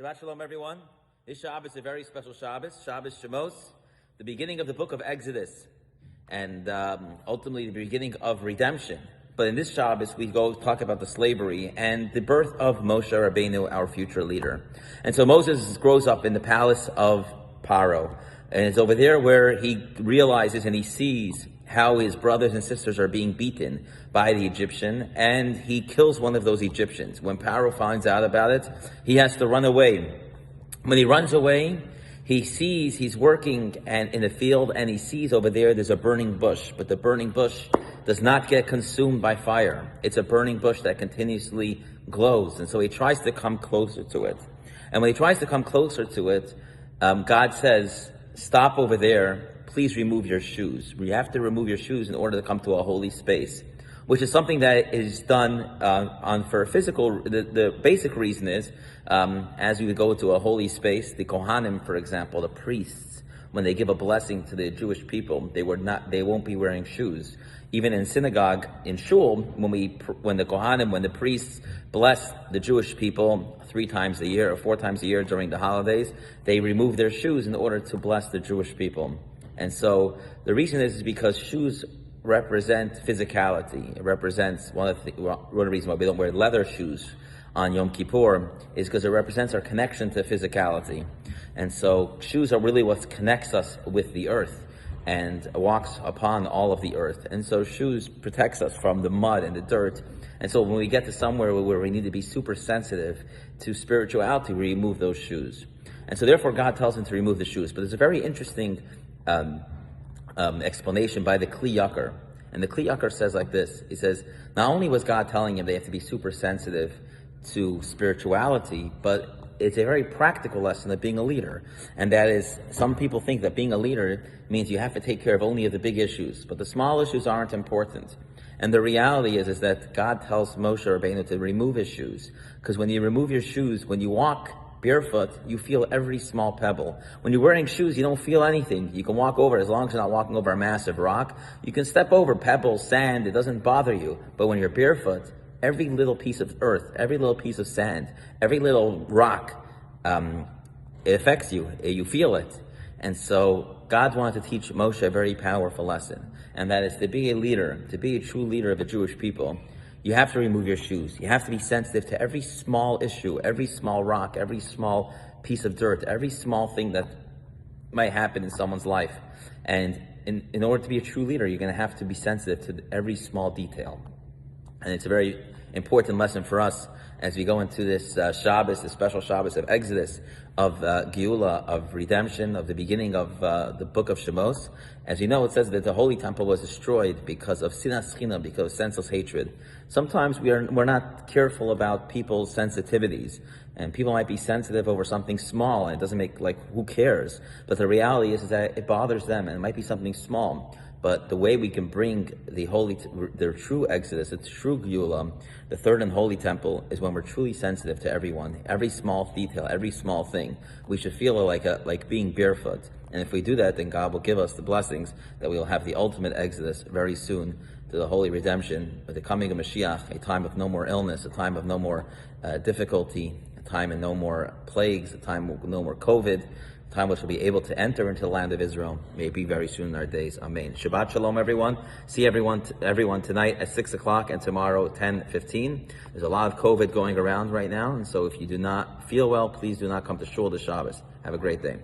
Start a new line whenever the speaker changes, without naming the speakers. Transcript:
Shabbat Shalom, everyone. This Shabbos is a very special Shabbos, Shabbos Shemot, the beginning of the book of Exodus, and ultimately the beginning of redemption. But in this Shabbos, we go talk about the slavery and the birth of Moshe Rabbeinu, our future leader. And so Moses grows up in the palace of Paro, and it's over there where he realizes and he sees how his brothers and sisters are being beaten by the Egyptian, and he kills one of those Egyptians. When Paro finds out about it, he has to run away. When he runs away, he sees he's working in the field, and he sees over there's a burning bush, but the burning bush does not get consumed by fire. It's a burning bush that continuously glows, and so he tries to come closer to it. And when he tries to come closer to it, God says, "Stop over there. Please remove your shoes." You have to remove your shoes in order to come to a holy space, which is something that is done for physical. The basic reason is, as we go to a holy space, the Kohanim, for example, the priests, when they give a blessing to the Jewish people, they won't be wearing shoes. Even in synagogue, in shul, when the priests bless the Jewish people 3 times a year or 4 times a year during the holidays, they remove their shoes in order to bless the Jewish people. And so the reason is because shoes represent physicality. It represents one of the reasons why we don't wear leather shoes on Yom Kippur is because it represents our connection to physicality. And so shoes are really what connects us with the earth and walks upon all of the earth. And so shoes protects us from the mud and the dirt. And so when we get to somewhere where we need to be super sensitive to spirituality, we remove those shoes. And so therefore God tells him to remove the shoes. But there's a very interesting explanation by the Kli Yakar. And the Kli Yakar says like this. He says, not only was God telling him they have to be super sensitive to spirituality, but it's a very practical lesson of being a leader. And that is, some people think that being a leader means you have to take care of only of the big issues, but the small issues aren't important. And the reality is that God tells Moshe Rabbeinu to remove his shoes. Because when you remove your shoes, when you walk barefoot, you feel every small pebble. When you're wearing shoes, you don't feel anything. You can walk over, as long as you're not walking over a massive rock, you can step over pebbles, sand, it doesn't bother you. But when you're barefoot, every little piece of earth, every little piece of sand, every little rock, it affects you. You feel it. And so God wanted to teach Moshe a very powerful lesson. And that is to be a leader, to be a true leader of the Jewish people, you have to remove your shoes. You have to be sensitive to every small issue, every small rock, every small piece of dirt, every small thing that might happen in someone's life. And in order to be a true leader, you're going to have to be sensitive to every small detail. And it's a very important lesson for us as we go into this Shabbos, the special Shabbos of Exodus, of Geula, of redemption, of the beginning of the book of Shemot. As you know, it says that the Holy Temple was destroyed because of sinas chinam, because of senseless hatred. Sometimes we're not careful about people's sensitivities, and people might be sensitive over something small, and it doesn't make, who cares? But the reality is that it bothers them, and it might be something small. But the way we can bring the true Exodus, the true Geula, the third and holy temple, is when we're truly sensitive to everyone, every small detail, every small thing. We should feel like being barefoot. And if we do that, then God will give us the blessings that we will have the ultimate Exodus very soon to the holy redemption, with the coming of Mashiach, a time of no more illness, a time of no more difficulty, a time of no more plagues, a time of no more COVID, time which will be able to enter into the land of Israel. May it be very soon in our days. Amen. Shabbat Shalom, everyone. See everyone tonight at 6 o'clock and tomorrow at 10:15. There's a lot of COVID going around right now, and so if you do not feel well, please do not come to Shul this Shabbos. Have a great day.